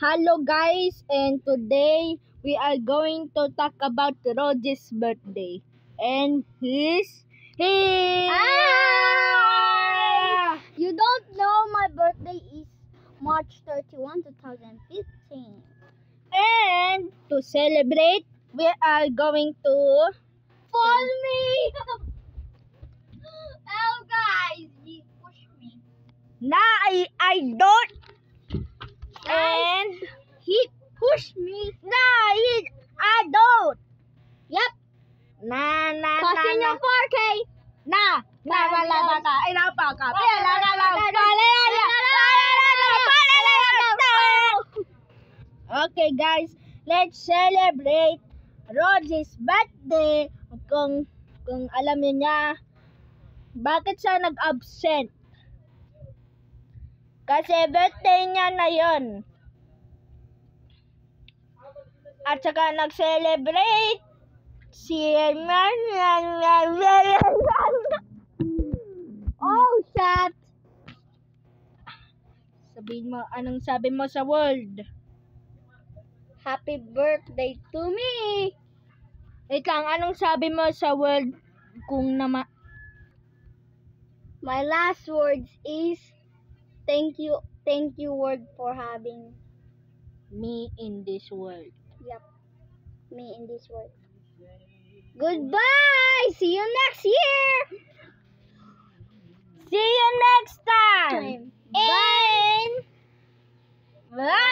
Hello guys, and today we are going to talk about Roger's birthday. And You don't know my birthday is March 31, 2015. And to celebrate, we are going to Follow me! Oh guys, he pushed me. I don't. And He pushed me. I don't. Yep. Na Kasi yung 4K. Wala ka. Ay, napaka. Okay guys, let's celebrate Roger's birthday. Kung alam niyo niya, bakit siya nag-absent? Kasi birthday niya na yon. At saka nag-celebrate si Oh, shit. Sabihin mo, anong sabi mo sa world? Happy birthday to me. Wait lang, anong sabi mo sa world kung My last words is thank you word for having me in this world? me in this world. Goodbye. See you next year. See you next time. Bye. Bye.